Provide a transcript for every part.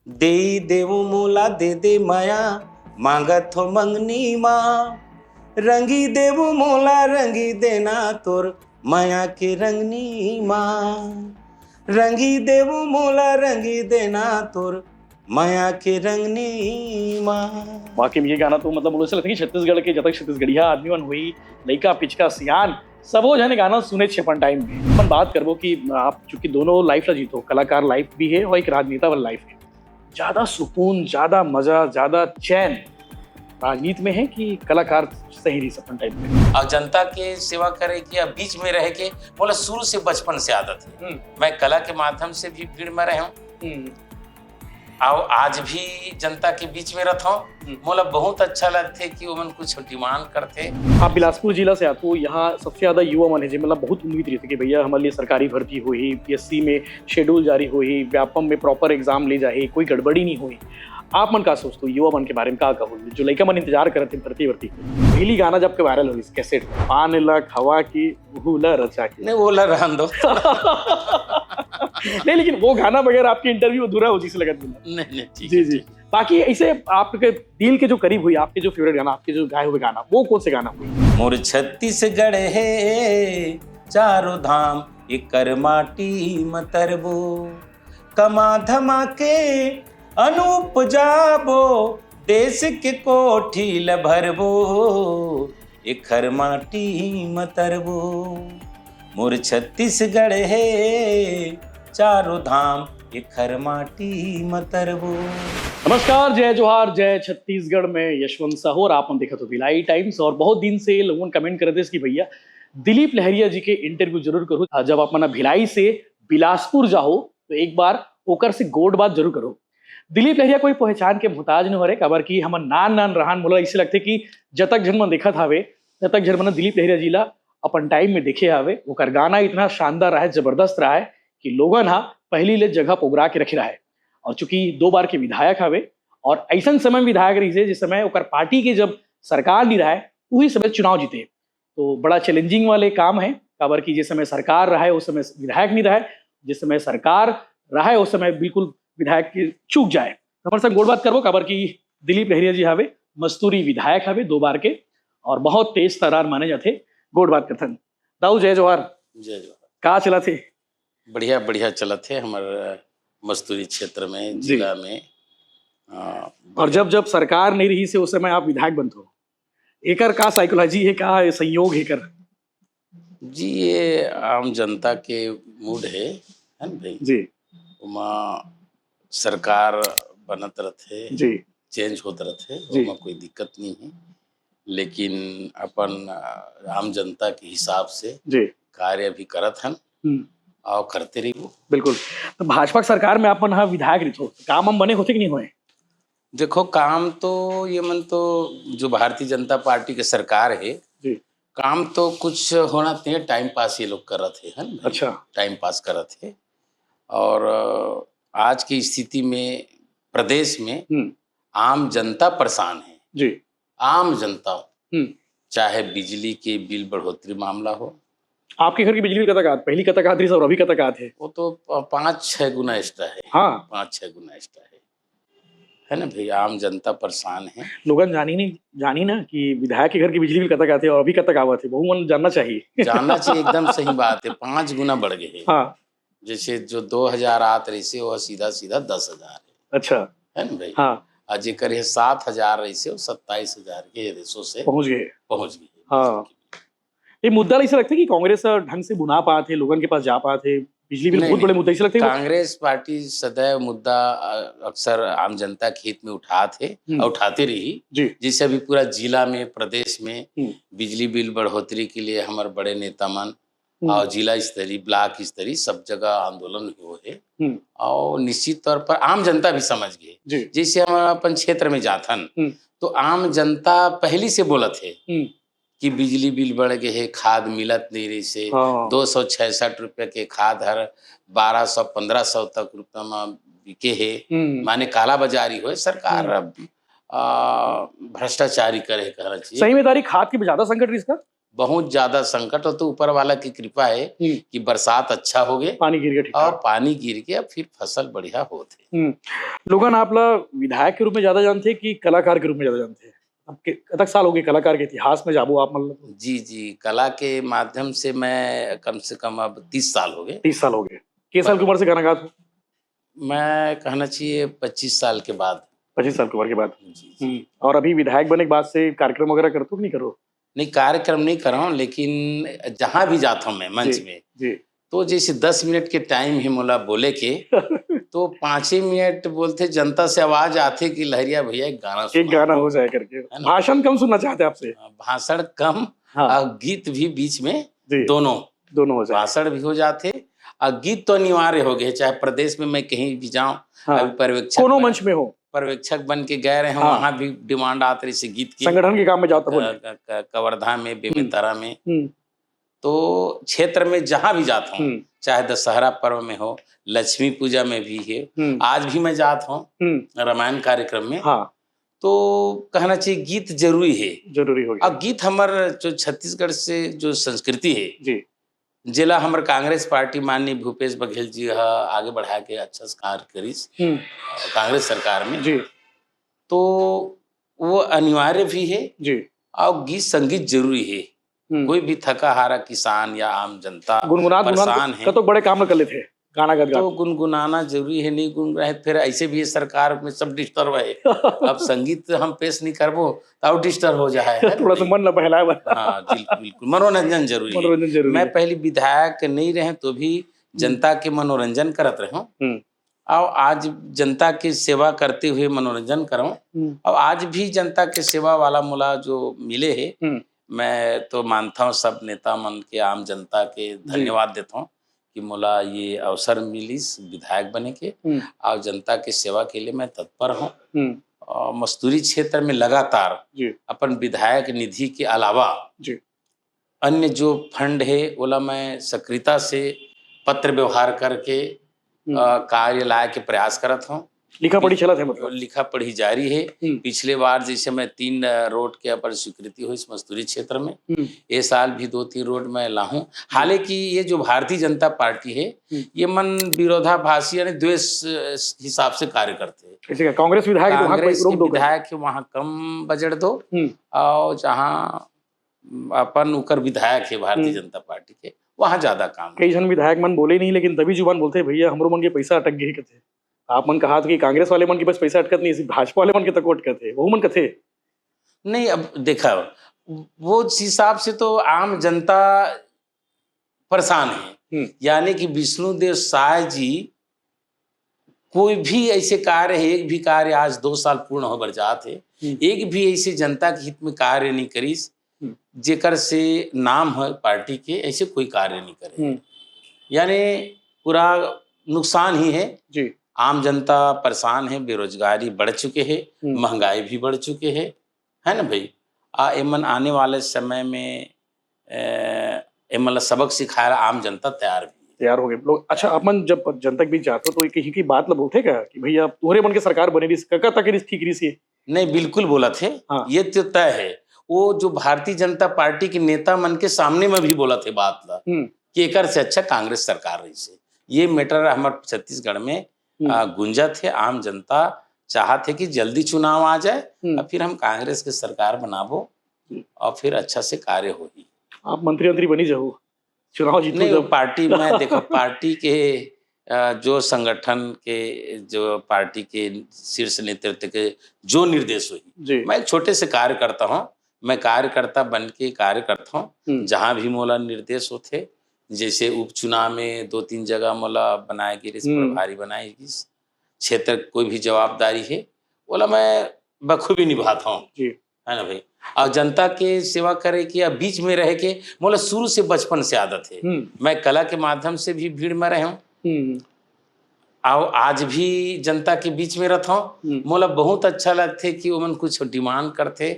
देई देवो मोला दे दे माया, मांगत हो मंगनी माँ। रंगी देवो मोला रंगी देना तोर, माया के रंगनी माँ। रंगी देवो मोला रंगी देना तोर, माया के रंगनी माँ। वाकई में ये गाना तो मतलब मुझे लगता है कि छत्तीसगढ़ के जब तक छत्तीसगढ़िया आदमी मन हुई, लइका पिचका सियान सबो जने गाना सुने छे अपन टाइम में। अपन बात करबो कि आप चूंकि दोनों लाइफ ला जीतो, कलाकार लाइफ भी है और एक राजनेता वाला लाइफ है। ज्यादा सुकून, ज्यादा मजा, ज्यादा चैन राजनीति में है कि कलाकार सही रही अपन टाइम में? और जनता के सेवा करे कि अब बीच में रह के बोला शुरू से बचपन से आदत है। मैं कला के माध्यम से भी भीड़ में रहा हूँ और आज भी जनता के बीच में रहता हूँ। मोला बहुत अच्छा लगता है कि वो मन कुछ डिमांड करते। आप बिलासपुर जिला से आते हो, यहाँ सबसे ज्यादा युवा मन है मतलब बहुत उम्मीद रहती है कि भैया हमारे लिए सरकारी भर्ती हुई, पीएससी में शेड्यूल जारी हुई, व्यापम में प्रॉपर एग्जाम ले जाए, कोई गड़बड़ी नहीं हुई। आप मन का सोचते हो युवा मन के बारे में? का कहो जो लड़का मन इंतजार करते भर्ती पहली गाना जब के वायरल हुई कैसेट, पान ला खवा की भूला रचा की, नहीं बोला रहन दो। नहीं लेकिन वो गाना बगैर आपकी इंटरव्यू अधूरा हो जिसे लगा। नहीं ठीक जी जी। बाकी ऐसे आपके दिल के जो करीब हुई, आपके जो फेवरेट गाना, आपके जो गाए हुए गाना, वो कौन से गाना हुई? मोर छत्तीसगढ़ है चारों धाम, एकर माटी मतरबो, कमा धमा के अनूप जाबो, देश के कोठी ल भरबो, एकर माटी मतरबो। मोर छत्तीसगढ़ है चारों धाम, एकर माटी मतरबो। नमस्कार, जय जोहार, जय छत्तीसगढ़ में यशवंत साहू और आप देखा तो भिलाई टाइम्स। और बहुत दिन से लोगों ने कमेंट कर रहे थे कि भैया दिलीप लहरिया जी के इंटरव्यू जरूर करो। जब आप मना भिलाई से बिलासपुर जाओ तो एक बार ओकर से गोड बात जरूर करो। दिलीप लहरिया कोई पहचान के मुहताज नहीं हो रहे, खबर की हम नान रहान मोला इसे लगते कि जब तक जन मन देखा थावे तब तक जन मन दिलीप लहरिया जी ला अपन टाइम में देखे आवे। ओकर गाना इतना शानदार रहा है, जबरदस्त रहा है कि लोगन हा पहली ले जगह पोगरा के रखे रहा है। और चूंकि 2 बार के विधायक हवे और ऐसा समय में विधायक रही है जिस समय ओकर पार्टी के जब सरकार नहीं रहा है वही समय चुनाव जीते, तो बड़ा चैलेंजिंग वाले काम है। खबर की जिस समय सरकार रहा है उस समय विधायक नहीं रहा है, जिस समय सरकार रहा है उस समय बिल्कुल विधायक की चूक जाए। हमारे साथ गोड़ बात करबो। खबर की दिलीप लहरिया जी हवे मस्तूरी विधायक हवे 2 बार के और बहुत तेज तरार माने जाते। गोड़ बात करथन दाऊ, जय जोहार। जय जोहार। का चला थे? बढ़िया बढ़िया चला थे हमारे मस्तूरी क्षेत्र में, जिला में। और जब जब सरकार नहीं रही से उस समय आप विधायक बनते हो, एकर का साइकोलॉजी है, का संयोग है कर? जी ये आम जनता के मूड है ना भाई जी। उमा सरकार बनत रहते जी। चेंज होते रहते, जी। उमा कोई दिक्कत नहीं है, लेकिन अपन आम जनता के हिसाब से जी कार्य भी करत हन और करते रही वो। बिल्कुल। तो भाजपा सरकार में अपन हाँ विधायक रही हो, काम हम बने होते कि नहीं हुए? देखो काम तो ये मन तो जो भारतीय जनता पार्टी के सरकार है जी। काम तो कुछ होना चाहिए, टाइम पास ये लोग कर रहे थे है ना। अच्छा। टाइम पास कर रहे थे और आज की स्थिति में प्रदेश में आम जनता परेशान है। जी। आम जनता, चाहे बिजली के बिल बढ़ोतरी मामला हो। आपके घर की बिजली कतक आती, पहली कतक आती और अभी कतक आती है? वो तो 5-6 गुना एक्स्ट्रा है। हाँ 5-6 गुना एक्स्ट्रा है ना भाई। आम जनता परेशान है। लोगन जानी ना कि विधायक के घर की बिजली बिल कतक आती है और अभी कतक आवत है, बहु मन जानना चाहिए। जानना चाहिए, एकदम सही बात है। 5 गुना बढ़ गए है। हाँ। जैसे जो 2000 आत रही से वो सीधा 10,000 है। अच्छा है ना भाई। हाँ। आज करे 7,000 रही से 27,000 के रेशो से पहुंच गए। हाँ। ये मुद्दा ऐसा लगता है कि कांग्रेस ढंग से बुना पाते, लोगन के पास जा पाते, बिजली बिल बहुत बड़े मुद्दे ऐसे लगते हैं। कांग्रेस पार्टी सदैव मुद्दा अक्सर आम जनता के हित में उठाते रही। जिससे अभी पूरा जिला में, प्रदेश में बिजली बिल बढ़ोतरी के लिए हमारे बड़े नेता मन और जिला स्तरीय, ब्लॉक स्तरीय सब जगह आंदोलन हुए है और निश्चित तौर पर आम जनता भी समझ गए। जैसे हम अपन क्षेत्र में जाथन तो आम जनता पहली से बोलत है कि बिजली बिल बढ़ गए है, खाद मिलत नहीं रही से। 266 रुपये के खाद हर 1200-1500 तक रुपया में बिके है। माने काला बाजारी हो। सरकार अब भ्रष्टाचारी करे कहना चाहिए। सही में तारी खाद की ज्यादा संकट इसका बहुत ज्यादा संकट हो, तो ऊपर वाला की कृपा है कि बरसात अच्छा हो गए, पानी गिर गया और पानी गिर गया, फिर फसल बढ़िया होते। लोगन आपला विधायक के रूप में ज्यादा जानते कि कलाकार के रूप में ज्यादा जानते हैं? आपके कतक साल हो गए कलाकार के इतिहास में जाबो आप? मतलब जी जी, कला के माध्यम से मैं कम से कम अब 30 साल हो गए। 30 साल हो गए। किस साल की उम्र से गाना गात हो? मैं कहना चाहिए 25 साल के बाद। 25 साल की उम्र के बाद। जी जी। और अभी विधायक बनने के बाद से कार्यक्रम वगैरह करते हो कि नहीं करो? नहीं, कार्यक्रम नहीं कर रहा हूँ, लेकिन जहाँ भी जाता हूँ मैं मंच में, जी तो जैसे 10 मिनट के टाइम ही मोला बोले के, तो 5 ही मिनट बोलते जनता से आवाज आते कि लहरिया भैया एक गाना एक सुना, गाना हो जाए करके। है ना? भाषण कम सुनना चाहते हैं आपसे? भाषण कम, हाँ। और गीत भी बीच में, जी दोनों दोनों हो जाए। भाषण भी हो जाते, और गीत तो अनिवार्य हो गए, चाहे प्रदेश में मैं कहीं भी जाऊं। हाँ। अभी कोनो मंच में हो, पर्यवेक्षक बन के गए रहे हैं, हाँ। वहां भी डिमांड आती रही गीत की। संगठन के काम में जाता बोले। कवर्धा में, बेमेतरा में, हम्म, तो क्षेत्र में जहां भी जाता हूँ, हम्म, चाहे दशहरा पर्व में हो, लक्ष्मी पूजा में भी है, आज भी मैं जाता हूँ रामायण कार्यक्रम में। हाँ। तो कहना चाहिए गीत जरूरी है, जरूरी हो गया। और गीत हमार जो छत्तीसगढ़ से जो संस्कृति है, जी जिला हमार कांग्रेस पार्टी माननीय भूपेश बघेल जी आगे बढ़ा के अच्छा से कार्य करीस कांग्रेस सरकार में जी। तो वो अनिवार्य भी है जी। और गीत संगीत जरूरी है। कोई भी थका हारा किसान या आम जनता परेशान है तो बड़े काम कर लेते गाना गा तो गुनगुनाना जरूरी है। नहीं गुनगुनाए फिर ऐसे भी सरकार में सब डिस्टर्ब है। अब संगीत हम पेश नहीं करबो तो डिस्टर्ब हो जाए है थोड़ा सा मन न बहलाए। हाँ बिल्कुल मनोरंजन जरूरी है। मैं पहले विधायक नहीं रहे तो भी जनता के मनोरंजन करत रहे, और आज जनता की सेवा करते हुए मनोरंजन करूं, और आज भी जनता के सेवा वाला मोला जो मिले है, मैं तो मानता हूँ सब नेता मन के, आम जनता के धन्यवाद देता हूँ कि मोला ये अवसर मिली विधायक बने के, और जनता की सेवा के लिए मैं तत्पर हूँ। और मस्तूरी क्षेत्र में लगातार अपन विधायक निधि के अलावा अन्य जो फंड है ओला मैं सक्रियता से पत्र व्यवहार करके कार्य लाए के प्रयास करत हूँ। लिखा पढ़ी चला था, मतलब लिखा पढ़ी जारी है। पिछले बार जैसे मैं 3 रोड के अपर स्वीकृति हुई इस मस्तूरी क्षेत्र में, ये साल भी 2-3 रोड मैं लाहूं। हालांकि ये जो भारतीय जनता पार्टी है ये मन विरोधाभासी यानी द्वेष हिसाब से कार्य करते हैं। कांग्रेस विधायक है वहाँ कम बजट दो, और जहाँ अपन उकर विधायक है भारतीय जनता पार्टी के वहाँ ज्यादा काम। कई जन विधायक मन बोले नहीं, लेकिन तभी जुबान बोलते भैया हमरो मन के पैसा अटक गए कथे। आप मन कहा कि कांग्रेस वाले मन के पास पैसा अटकत नहीं, भाजपा वाले मन के तक अटकत है, वो मन कथे नहीं। अब देखा वो हिसाब से तो आम जनता परेशान है, यानी कि विष्णुदेव साय जी कोई भी ऐसे कार्य है, एक भी कार्य आज 2 साल पूर्ण हो जात है, एक भी ऐसे जनता के हित में कार्य नहीं करीस जेकर से नाम है पार्टी के, ऐसे कोई कार्य नहीं करे, यानी पूरा नुकसान ही है जी। आम जनता परेशान है, बेरोजगारी बढ़ चुके हैं, महंगाई भी बढ़ चुके हैं, है ना भाई। एमन आने वाले समय में एमन सबक सिखाए आम जनता तैयार हो गए लोग। अच्छा, अपन जब जनता के बीच जाते हो तो कहीं की बात ला बोलते क्या कि भैया तुम्हारे मन के सरकार बने रही कका तक ठीक रही? नहीं, बिल्कुल बोला थे। हाँ। ये तो तय है, वो जो भारतीय जनता पार्टी के नेता मन के सामने में भी बोला थे बात ला कि एकर से अच्छा कांग्रेस सरकार रही से। ये मैटर हमारे छत्तीसगढ़ में गुंजा थे, आम जनता चाहते कि जल्दी चुनाव आ जाए और फिर हम कांग्रेस की सरकार बनाबो और फिर अच्छा से कार्य होगी। आप मंत्री बनी जाओ, चुनाव जीतो नहीं जब। पार्टी में देखो पार्टी के जो संगठन के जो पार्टी के शीर्ष नेतृत्व के जो निर्देश हुई, मैं एक छोटे से कार्य करता हूँ, मैं कार्यकर्ता बन के कार्य करता हूँ। जहाँ भी मोला निर्देश होते, जैसे उपचुनाव में 2-3 जगह मोला बनाए गए, प्रभारी बनाए गई, क्षेत्र कोई भी जवाबदारी है बोला मैं बखूबी निभाता हूँ, है ना भाई। और जनता के सेवा करे कि या बीच में रह के मोला शुरू से बचपन से आदत है। मैं कला के माध्यम से भी भीड़ में रहा हूँ और आज भी जनता के बीच में रहता हूँ। मोला बहुत अच्छा लगते कि वो मन कुछ डिमांड करते,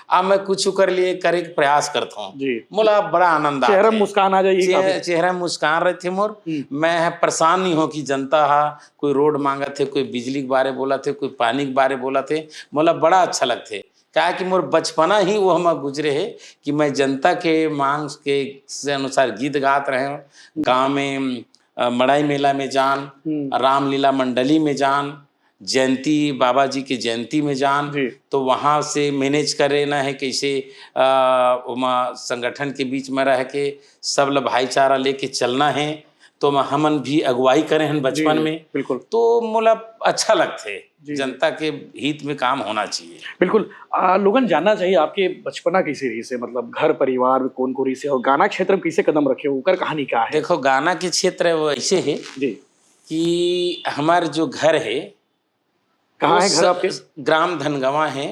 अब मैं कुछ कर लिए करे के प्रयास करता हूँ, मोला बड़ा आनंद आता है। चेहरा मुस्कान आ जाए, चेहरा मुस्कान रहते मोर। मैं परेशान नहीं हो कि जनता कोई रोड मांगा थे, कोई बिजली के बारे बोला थे, कोई पानी के बारे बोला थे, मोला बड़ा अच्छा लगते क्या कि मोर बचपना ही वो हम गुजरे है कि मैं जनता के मांग के से अनुसार गीत गात रहे हूँ। गाँव में मड़ाई मेला में जान, रामलीला मंडली में जान, जयंती बाबा जी की जयंती में जान, तो वहाँ से मैनेज करे ना है कैसे संगठन के बीच में रह के सब लोग भाईचारा लेके चलना है। तो हमन भी अगुवाई करे हैं बचपन में, बिल्कुल। तो मोला अच्छा लगते, जनता के हित में काम होना चाहिए। बिल्कुल। लोगन जानना चाहिए आपके बचपना कैसे रही से, मतलब घर परिवार में कौन कौन रही से और गाना क्षेत्र में कैसे कदम रखे, ओकर कहानी क्या है? देखो गाना के क्षेत्र वो ऐसे है जी कि हमार जो घर है, कहाँ है घर आपके? ग्राम धनगवा है,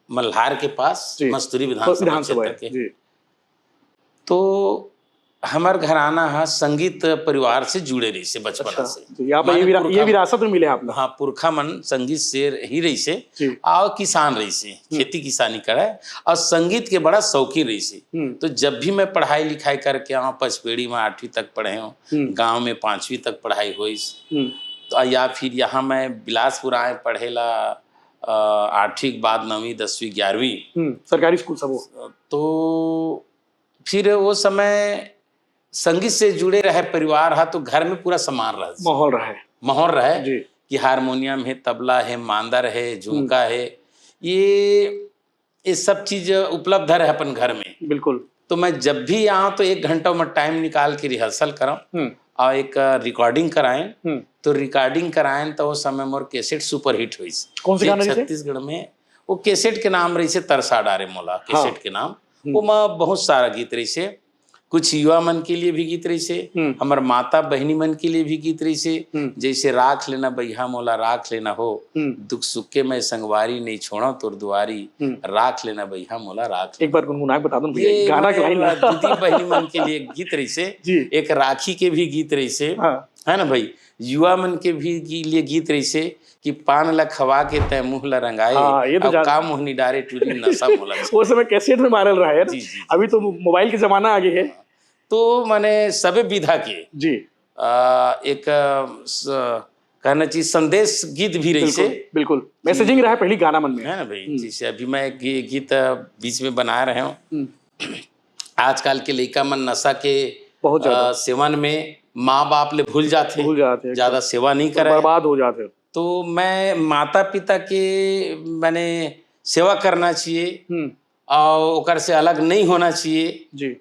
मल्हार के पास, मस्तूरी विधानसभा क्षेत्र के। तो हमार घराना है संगीत परिवार से जुड़े रही से बचपन से। ये विरासत में मिले आपने? हाँ, पुरखा मन संगीत से ही रही से और किसान रही से, खेती किसानी करे और संगीत के बड़ा शौकीन रही से। तो जब भी मैं पढ़ाई लिखाई करके आऊँ, पचपेड़ी में 8वीं तक पढ़े हूँ, गाँव में 5वीं तक पढ़ाई हुई, तो या फिर यहाँ मैं बिलासपुर आए पढ़ेला 8वीं के बाद 9वीं 10वीं 11वीं सरकारी स्कूल सब। तो फिर वो समय संगीत से जुड़े रहे परिवार है, तो घर में पूरा सामान रहा, माहौल रहे कि हारमोनियम है, तबला है, मांदर है, झुमका है, ये सब चीज उपलब्ध है अपन घर में। बिल्कुल। तो मैं जब भी आऊँ तो 1 घंटा में टाइम निकाल के रिहर्सल कराऊं और एक रिकॉर्डिंग कराएं। तो रिकॉर्डिंग कराएं तो उस समय मोर कैसेट सुपर हिट हुई। कौन से गाने? छत्तीसगढ़ में वो कैसेट के नाम रही से तरसा डारे मोला, कैसेट के नाम। वो मैं बहुत सारा गीत रही से, कुछ युवा मन के लिए भी गीत रही से, हमार माता बहनी मन के लिए भी गीत रही से, जैसे राख लेना भैया मोला राख लेना हो, दुख सुख के मैं संगवारी नहीं छोड़ा तोर दुआरी, राख लेना भैया मोला राख। एक बार गुनगुना बता दो गाना के लाइन। दीदी बहनी मन के लिए गीत रही से, एक राखी के भी गीत रही से, है ना भाई। युवा मन के भी लिए गीत रही से कि पान ला खवा के तय मुँह ला रंगाए, अब काम मुँह निडारे टूरी नशा मोला। वो समय कैसेट में वायरल रहा है ना, अभी तो मोबाइल के जमाना आगे है। तो मैंने सबे विधा के एक कहना चाहिए संदेश गीत भी रही से। बिल्कुल मैसेजिंग रहा है पहली गाना मन में, है ना भाई। जैसे अभी मैं गीत बीच में बना रहे हूँ, आजकल के लड़का मन नशा के सेवन में माँ बाप ले भूल जाते, ज्यादा सेवा नहीं करे, बर्बाद हो जाते। तो मैं माता पिता के मैंने सेवा करना चाहिए और ओकर से अलग नहीं होना चाहिए जी।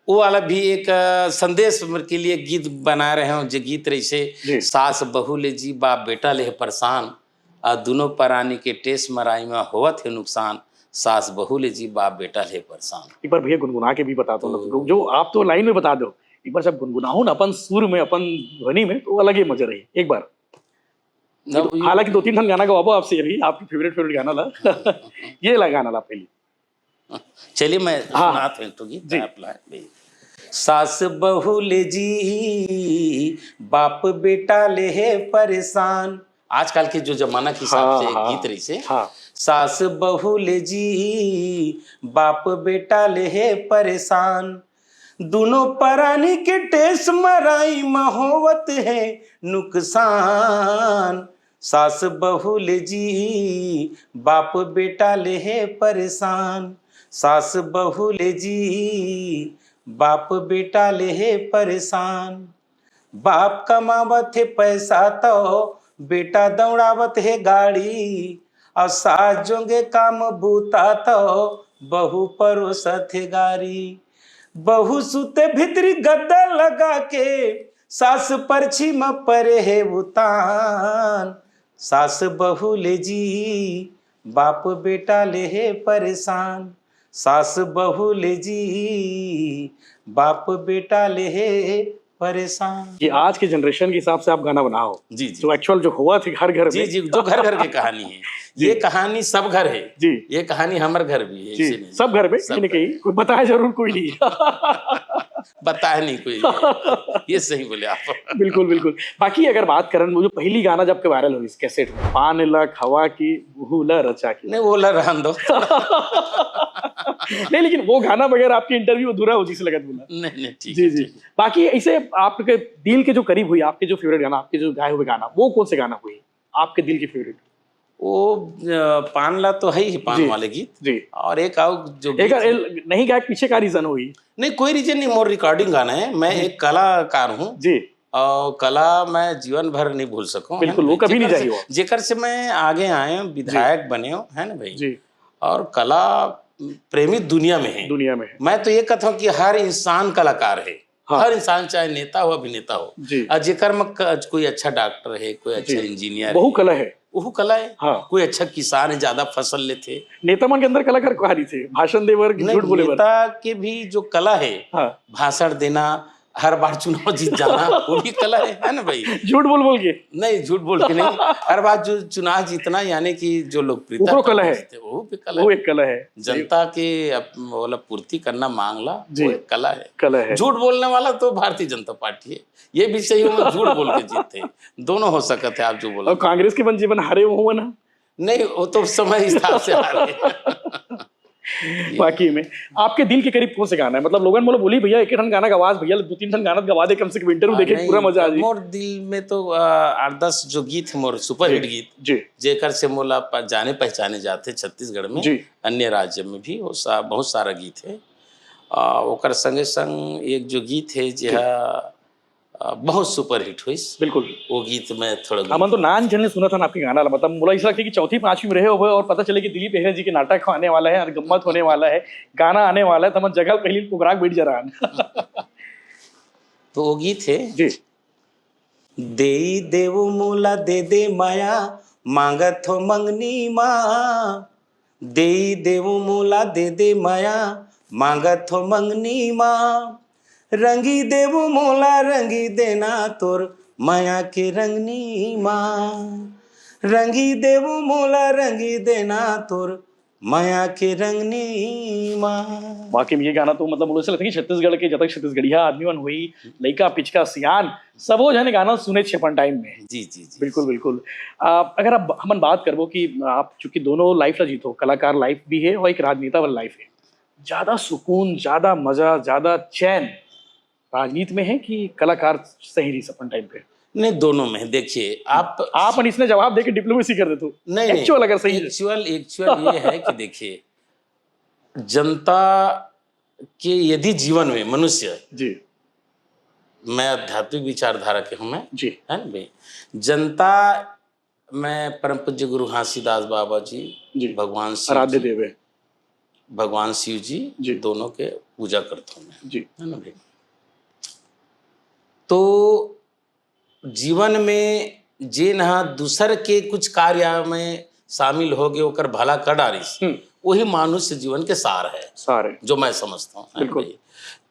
वो वाला भी एक संदेश के लिए गीत बना रहे हो, जो गीत रही से सास बहू ले जी बाप बेटा ले परेशान, और दोनों प्राणी के टेस मराई में होवत है नुकसान, सास बहू ले जी बाप बेटा ले परेशान। एक बार भैया गुनगुना के भी बता दो, जो आप तो लाइन में बता दो, एक बार जब गुनगुनाओ ना अपन सुर में, अपन ध्वनि में, तो अलग ही मजा रही एक बार। हालांकि 2-3 गाना गवाबो आपसे, यही आपकी फेवरेट गाना ला ये ला गाना ला पहले। चलिए मैं सुनाता हूं तो गीत जी। सास बहू ले जी बाप बेटा ले है परेशान, आजकल के जो जमाना के हिसाब से गीत रही से, सास बहू ले जी बाप बेटा ले है परेशान, दोनों प्राणी के टेस मराई महोवत है नुकसान, सास बहू ले जी बाप बेटा ले है परेशान, सास बहू ले जी बाप बेटा ले है परेशान, बाप कमावत है पैसा तो बेटा दौड़ावत है गाड़ी, और सास जोंगे काम बूता तो बहू परोसत है गाड़ी, बहू सुते भितरी गद्दा लगा के सास परछी में परे है उतान, सास बहू ले जी बाप बेटा ले है परेशान, सास बहू ले जी बाप बेटा ले है परेशान। ये आज के जनरेशन के हिसाब से आप गाना बनाओ जी, जो एक्चुअल जो हुआ थी घर घर जी, जो घर घर की कहानी है, ये कहानी सब घर है जी, ये कहानी हमारे घर भी है जी, सब घर में कहीं कहीं कोई बताया जरूर कोई नहीं बताया नहीं कोई ये सही बोले आप। बिल्कुल बिल्कुल। बाकी अगर बात करें वो जो पहली गाना जब के वायरल हुई कैसेट में, पान ला खवा की भूला रचा की, नहीं वो ला रहन दो नहीं लेकिन वो गाना बगैर आपकी इंटरव्यू अधूरा हो जिसे लगा बोला। नहीं ठीक जी जी। बाकी ऐसे आपके दिल के जो करीब हुई, आपके जो फेवरेट गाना, आपके जो गाए हुए गाना, वो कौन से गाना हुई आपके दिल की फेवरेट? वो पान ला तो है ही, पान जी, वाले गीत जी। और एक आओ जो एक गीत नहीं गायक पीछे का रीजन हुई? नहीं, कोई रीजन नहीं, मोर रिकॉर्डिंग गाना है। मैं एक कलाकार हूँ जी, और कला मैं जीवन भर नहीं भूल सकूं, है ना बिल्कुल, वो भाई? कभी नहीं चाहिए वो। जेकर से मैं आगे आए हूं, विधायक बने हो, है ना भाई? जी, और कला प्रेमी दुनिया में है। दुनिया में है। मैं तो ये कहता हूँ कि हर इंसान कलाकार है। हाँ। हर इंसान चाहे नेता हो अभिनेता हो, जी, और जेकर में कोई अच्छा डॉक्टर है, कोई अच्छा जी। इंजीनियर बहु है, कला है। वो कला है। हाँ। कोई अच्छा किसान है, ज्यादा फसल लेते। नेता मन के अंदर कलाकार कहानी थे, भाषण देवर कि नहीं, झूठ बोले बर। नेता के भी जो कला है, हाँ। भाषण देना, हर बार चुनाव जीत जाना, वो भी कला है ना भाई? झूठ बोल के? नहीं, झूठ बोल के नहीं, हर बार जो चुनाव जीतना, यानी कि जो लोकप्रियता वो कला है, वो भी कला वो है। एक कला है। जनता के मतलब पूर्ति करना, मांगला, वो एक कला है। कला है। झूठ बोलने वाला तो भारतीय जनता पार्टी है, ये भी सही हो, झूठ बोल के जीते, दोनों हो सकते हैं। आप जो बोला, और कांग्रेस के बन जीवन हारे हुए ना? नहीं, वो तो समय हिसाब से हारे। वाकई में आपके दिल के करीब कौन से गाना है? मतलब लोगन बोलो बोली भैया एक ठन गाना गवाज, भैया 2-3 ठन गाना गवा दे, कम से कम इंटरव्यू देखे पूरा मजा आ जाए। मोर दिल में तो 8-10 जो गीत है, मोर सुपर हिट गीत जी, जेकर से मोला जाने पहचाने जाते छत्तीसगढ़ में, अन्य राज्य में भी वो बहुत सारा गीत है। ओकर संगे संग एक जो गीत है जो बहुत सुपर हिट हुई, बिल्कुल, वो गीत में थोड़ा हमन तो नान जन ने सुना था ना आपके गाना, मतलब मुझे ऐसा लगता है कि चौथी पांचवी में रहे हो और पता चले कि दिलीप लहरिया जी के नाटक आने वाला है और गम्मत होने वाला है, गाना आने वाला है, तो हम जगह पहली पुगराग बैठ जा रहा। तो वो गीत है जी, दे देव मोला दे दे माया, मांगत हो मंगनी माँ, दे देव मोला दे दे माया, मांगत हो मंगनी माँ, रंगी देव मोला रंगी देना तोर माया के रंगनी माँ, रंगी देव मोला रंगी देना तोर माया के रंगनी माँ। बाकी में ये गाना तो मतलब मुझे लगता है कि छत्तीसगढ़ के जब तक छत्तीसगढ़िया आदमी मन हुई, लइका पिचका सियान सबो जने गाना सुने छेपन टाइम में। जी जी जी, बिल्कुल बिल्कुल। अगर आप हमन बात करबो कि आप चूंकि दोनों लाइफ ला जीतो, कलाकार लाइफ भी है और एक राजनेता वाला लाइफ है, ज्यादा सुकून, ज्यादा मजा, ज्यादा चैन राजनीति में है कि कलाकार सही रही अपन टाइम पे? नहीं, दोनों में। देखिए आप इसने जवाब देके डिप्लोमेसी कर देते हो। नहीं, एक्चुअल अगर सही एक्चुअल ये है कि देखिए, जनता के यदि जीवन में मनुष्य, जी, मैं आध्यात्मिक विचारधारा के हूँ मैं, जी, है ना भाई, जनता में परम पूज्य गुरु घासीदास बाबा जी, भगवान शिव आराध्य जी, देव है, भगवान शिव जी, दोनों के पूजा करता हूँ मैं, जी, है ना भाई। तो जीवन में जे नहा दूसर के कुछ कार्य में शामिल हो गए, ओकर भला कर डारिस, वही मनुष्य जीवन के सार है, जो मैं समझता हूँ। बिल्कुल।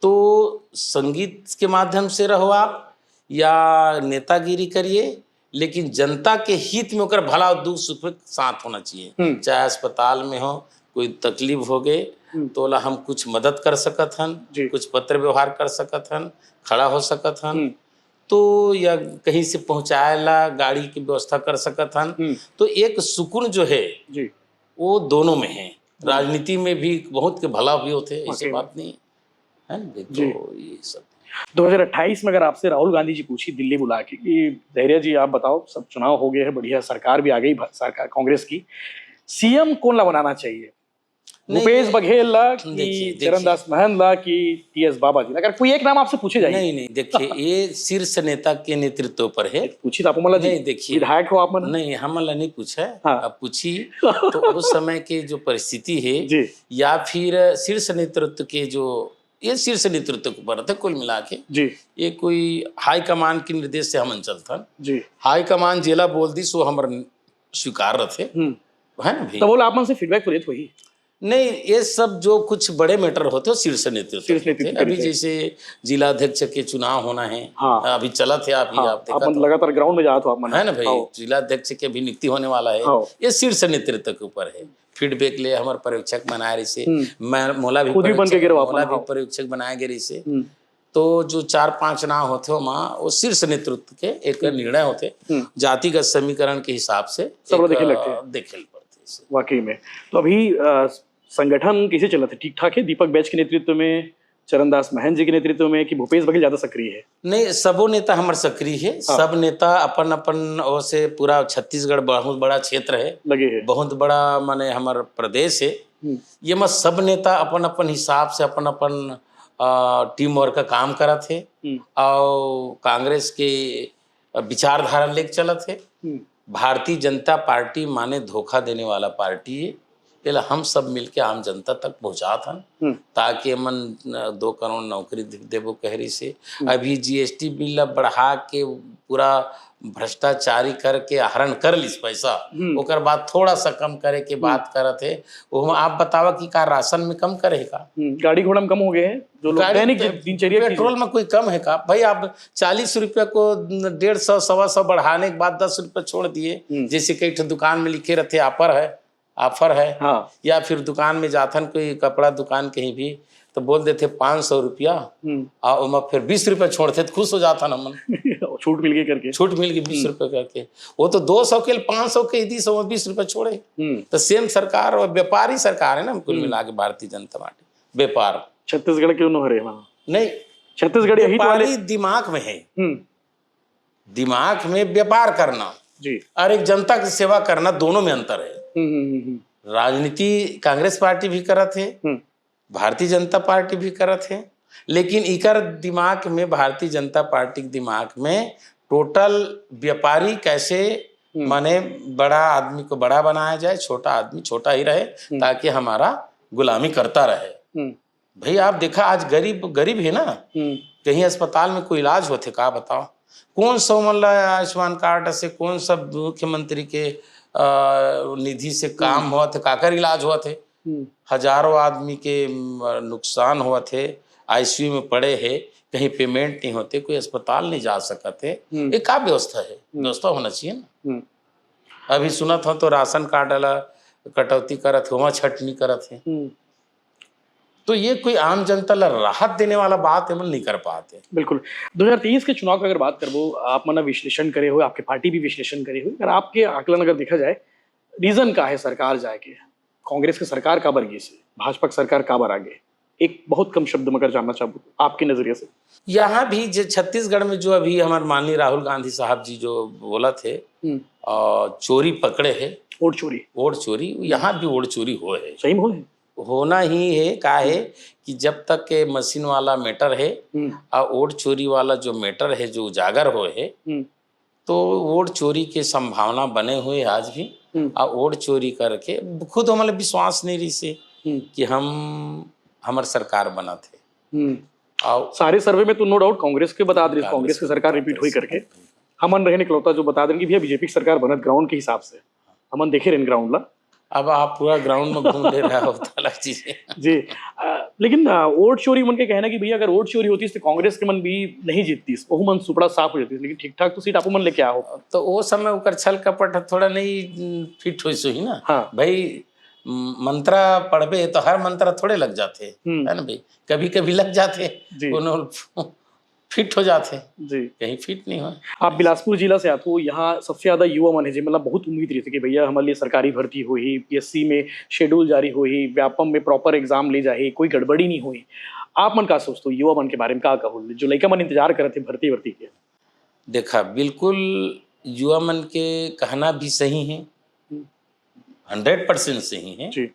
तो संगीत के माध्यम से रहो आप या नेतागिरी करिए, लेकिन जनता के हित में ओकर भला दुख सुख साथ होना चाहिए। चाहे अस्पताल में हो, कोई तकलीफ हो गए तो ला हम कुछ मदद कर सकत हन, कुछ पत्र व्यवहार कर सकत हन, खड़ा हो सकत हन, तो या कहीं से पहुंचाएला गाड़ी की व्यवस्था कर सकत हन। तो एक सुकून जो है जी, वो दोनों में है। राजनीति में भी बहुत के भला भी होते, ऐसी बात नहीं है ना। तो ये सब 2028 में अगर आपसे राहुल गांधी जी पूछी दिल्ली बुला के कि धैर्य जी आप बताओ, सब चुनाव हो गए हैं, बढ़िया सरकार भी आ गई, सरकार कांग्रेस की, सीएम कौन ला बनाना चाहिए? भूपेश बघेल ला कि चरणदास महंत ला कि टीएस बाबा जी? अगर कोई एक नाम आपसे पूछे जाए। नहीं, देखिए ये शीर्ष नेता के नेतृत्व पर है। पूछी तो आप मला जी, देखिए विधायक हो आप मन? नहीं, हमला नहीं पूछा। आप पूछी तो उस समय के जो परिस्थिति है या फिर शीर्ष नेतृत्व के जो, ये शीर्ष नेतृत्व के ऊपर था कुल मिला के जी। ये कोई हाई कमान के निर्देश से हम चलता जी, हाई कमान जेला बोल दी सो हमर स्वीकार रहे है ना भाई। तो बोला आप मन से फीडबैक तो वही नहीं, ये सब जो कुछ बड़े मैटर होते हो शीर्ष नेतृत्व। अभी जैसे जिला अध्यक्ष के चुनाव होना है, अभी चला थे आप लगातार ग्राउंड में जाते हो आप, है ना भाई। जिला अध्यक्ष के भी नियुक्ति होने वाला है, ये शीर्ष नेतृत्व के ऊपर है। फीडबैक ले हमारे पर्यवेक्षक बनाए रही से, मैं मोला भी पर्यवेक्षक बनाए गए रही से। तो जो 4-5 नाम होते हो माँ, वो शीर्ष नेतृत्व के एक निर्णय होते, जातिगत समीकरण के हिसाब से देखे पड़ते। वाकई में। तो अभी संगठन कैसे चला था? ठीक ठाक है? दीपक बैच के नेतृत्व में चरणदास महंत जी के नेतृत्व में कि भूपेश बघेल ज्यादा सक्रिय है? नहीं, सबो नेता हमारे सक्रिय है। हाँ। सब नेता अपन अपन ओर से पूरा छत्तीसगढ़ बहुत बड़ा क्षेत्र है, लगे है, बहुत बड़ा माने हमारा प्रदेश है। ये मत सब नेता अपन अपन हिसाब से अपन अपन टीम वर्क का काम करत है और कांग्रेस के विचारधारा लेके चलत है। भारतीय जनता पार्टी माने धोखा देने वाला पार्टी है। पहले हम सब मिलके आम जनता तक पहुंचा था ताकि हमन 2 करोड़ नौकरी देबो कहरी से। अभी जीएसटी बिल बढ़ा के पूरा भ्रष्टाचारी करके हरण कर लिस पैसा, ओकर बाद थोड़ा सा कम करे के बात करत है। वो आप बतावा कि का राशन में कम करेगा, गाड़ी घोड़ा में कम हो गए हैं, जो लोग दैनिक दिनचर्या, पेट्रोल में कोई कम है का भाई? आप 40 रुपया को 150 125 बढ़ाने के बाद 10 रुपया छोड़ दिए। जैसे कई दुकान में लिखे रहते ऑफर है। हाँ। या फिर दुकान में जाथन कोई कपड़ा दुकान कहीं भी तो बोल देते 500 रुपया और फिर 20 रुपया छोड़ते तो खुश हो जाता ना मन। छूट मिल गई करके, छूट मिल गई 20 रुपये करके। वो तो 200 के 500 के 20 रुपये छोड़े। तो सेम सरकार और व्यापारी सरकार है ना कुल मिला के भारतीय जनता पार्टी। व्यापार छत्तीसगढ़ क्यों न हो रहे वहाँ? नहीं, छत्तीसगढ़ यही व्यापारी दिमाग में है, दिमाग में व्यापार करना जी और एक जनता की सेवा करना, दोनों में अंतर है। राजनीति कांग्रेस पार्टी भी करत है, भारतीय जनता पार्टी भी करत है, लेकिन इकर दिमाग में, भारतीय जनता पार्टी के दिमाग में टोटल व्यापारी कैसे माने बड़ा आदमी को बड़ा बनाया जाए, छोटा आदमी छोटा ही रहे ताकि हमारा गुलामी करता रहे। भाई आप देखा आज गरीब है ना, कहीं अस्पताल में कोई इलाज होते का बताओ? कौन सा मतलब आयुष्मान कार्ड से, कौन सा मुख्यमंत्री के निधि से काम हुआ थे, काकर इलाज हुआ थे? हजारों आदमी के नुकसान हुआ थे, आईसीयू में पड़े हैं, कहीं पेमेंट नहीं होते, कोई अस्पताल नहीं जा सकते। ये क्या व्यवस्था है? व्यवस्था होना चाहिए ना। अभी सुना था तो राशन कार्ड वाला कटौती करत हुआ, छटनी करत है। तो ये कोई आम जनता ला राहत देने वाला बात है, नहीं कर पाते। बिल्कुल। 2023 के चुनाव का अगर बात करो, आप मना विश्लेषण करे हो, आपके पार्टी भी विश्लेषण करे हो, अगर आपके आकलन अगर देखा जाए, रीजन का है सरकार जाए के कांग्रेस की सरकार का बरगी से भाजपा की सरकार का बर आगे, एक बहुत कम शब्द में अगर जानना चाहूँ आपके नजरिए से? यहाँ भी जो छत्तीसगढ़ में जो अभी हमारे माननीय राहुल गांधी साहब जी जो बोला थे चोरी पकड़े है, वोट चोरी, यहाँ भी वोट चोरी हो है, सही में होना ही है। का है कि जब तक के मशीन वाला मैटर है और वोट चोरी वाला जो मैटर है जो उजागर हो है, तो वोट चोरी के संभावना बने हुए आज भी। और वोट चोरी करके खुद हमारे विश्वास नहीं रही से कि हमारे सरकार बना थे। और सारे सर्वे में तो नो डाउट कांग्रेस के बता दे, कांग्रेस की सरकार रिपीट हुई करके हमन रहे निकलौता जो बता दें कि भैया बीजेपी की सरकार बनत ग्राउंड के हिसाब से हमन देखे रहे ग्राउंड ला। अब आप पूरा ग्राउंड में घूम ले रहा हो चीजें जी। लेकिन वोट चोरी मन के कहना कि भैया अगर वोट चोरी होती तो कांग्रेस के मन भी नहीं जीतती, वो मन सुपड़ा साफ हो जाती, लेकिन ठीक ठाक तो सीट आपको मन लेके आओ। तो वो समय उकर छल कपट थोड़ा नहीं फिट हुई सही ना। हाँ भाई, मंत्रा पढ़बे तो हर मंत्रा थोड़े लग जाते है ना भाई, कभी कभी लग जाते फिट हो जाते जी, कहीं फिट नहीं हो। आप बिलासपुर जिला से आते हो, यहाँ सबसे ज्यादा युवा मन है जी, मतलब बहुत उम्मीद रही थी कि भैया हमारे लिए सरकारी भर्ती हुई, पीएससी में शेड्यूल जारी हुई, व्यापम में प्रॉपर एग्जाम ले जाए, कोई गड़बड़ी नहीं हुई। आप मन का सोचते हो युवा मन के बारे में, क्या कहो जो लड़का मन इंतजार करे थे भर्ती के? देखा, बिल्कुल युवा मन के कहना भी सही है, 100% सही है जी,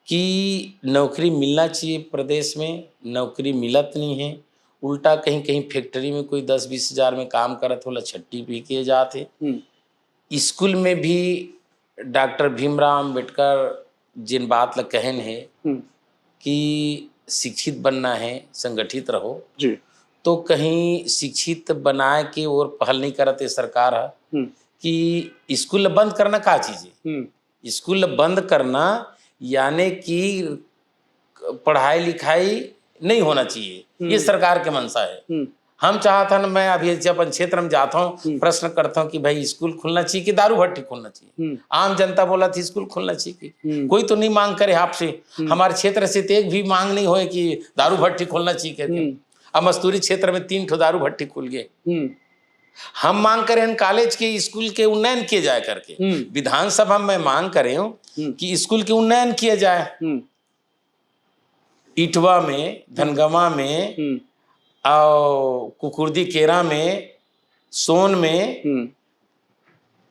कि नौकरी मिलना चाहिए प्रदेश में, नौकरी मिलत नहीं है। उल्टा कहीं कहीं फैक्ट्री में कोई 10-20 हजार में काम करत होला, छट्टी पी के जाते। स्कूल में भी डॉक्टर भीमराव अम्बेडकर जिन बात ल कहन है कि शिक्षित बनना है, संगठित रहो जी, तो कहीं शिक्षित बनाए के और पहल नहीं करते सरकार है कि स्कूल बंद करना का चीज है। स्कूल बंद करना यानी कि पढ़ाई लिखाई नहीं होना चाहिए, ये सरकार के मंशा है। हम चाहता ना, मैं अभी जब क्षेत्र में जाता हूँ प्रश्न करता हूँ कि भाई स्कूल खुलना चाहिए कि दारू भट्टी खुलना चाहिए? आम जनता बोला थी स्कूल खुलना चाहिए, कोई तो नहीं मांग करे आपसे। हमारे क्षेत्र से तो एक भी मांग नहीं होए कि दारू भट्टी खुलना चाहिए करके। अब मस्तूरी क्षेत्र में 3 दारू भट्टी खुल गए। हम मांग करें कॉलेज के स्कूल के उन्नयन किए जाए करके, विधानसभा में मांग करे कि स्कूल के उन्नयन किया जाए। इटवा में, धनगवा में और कुकुर्दी केरा में, सोन में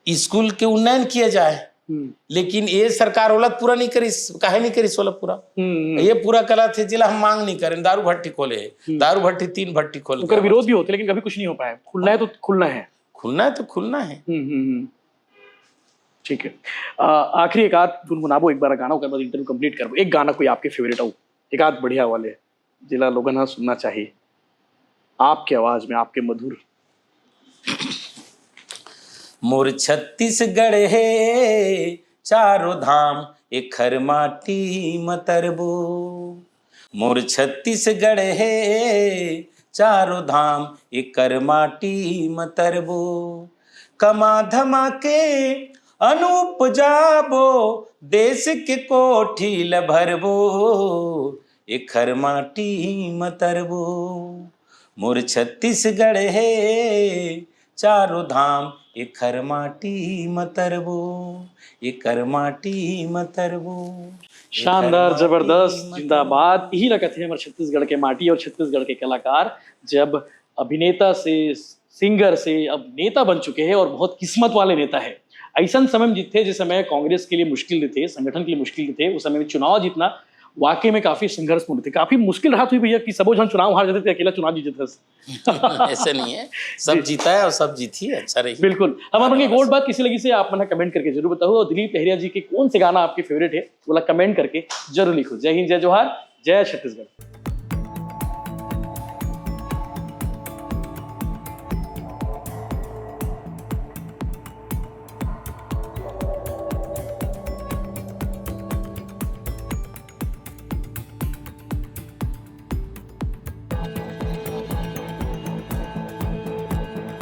स्कूल के उन्नयन किया जाए। लेकिन ये सरकार वाला पूरा नहीं करी, काहे नहीं करी सोलह पूरा। ये पूरा कला थे जिला हम मांग नहीं करें, दारू भट्टी खोले, दारू भट्टी 3 भट्टी खोले, विरोध भी होते लेकिन कभी कुछ नहीं हो पाया। खुलना है तो खुलना है, खुलना है तो खुलना है। ठीक है। आखिरी एक आध गुनगुनाबो एक बार गाना, उसके बाद इंटरव्यू कंप्लीट करबो। एक गाना कोई आपके फेवरेट हो, एक आध बढ़िया वाले जिला लोगन हाँ सुनना चाहिए आपके आवाज में, आपके मधुर। मोर छत्तीसगढ़ है चारों धाम एक खर माटी मतरबो, मोर छत्तीसगढ़ है चारों धाम एक कर माटी मतरबो, कमा धमा के अनूप जाबो देश के कोठी लभरबो, एक खर माटी मतरबो, मोर छत्तीसगढ़ है चारों धाम एक खर माटी मतरबो, एक कर माटी मतरबो। शानदार, जबरदस्त, जिंदाबाद। यही लगत है हमारे छत्तीसगढ़ के माटी और छत्तीसगढ़ के कलाकार, जब अभिनेता से, सिंगर से अब नेता बन चुके हैं और बहुत किस्मत वाले नेता है। ऐसा समय जीते जिस समय कांग्रेस के लिए मुश्किल थे, संगठन के लिए मुश्किल थे, उस समय में चुनाव जीतना वाकई में काफी संघर्षपूर्ण थे। काफी मुश्किल रहा हुई भैया कि सबो जन चुनाव हार जाते थे, अकेला चुनाव जीते थे। ऐसा नहीं है, सब जीता है और सब जीती है, अच्छा रही। बिल्कुल। हमारे एक और बात किसी लगी से आप मना कमेंट करके जरूर बताओ, और दिलीप लहरिया जी के कौन से गाना आपके फेवरेट है बोला कमेंट करके जरूर लिखो। जय हिंद, जय जोहार, जय छत्तीसगढ़।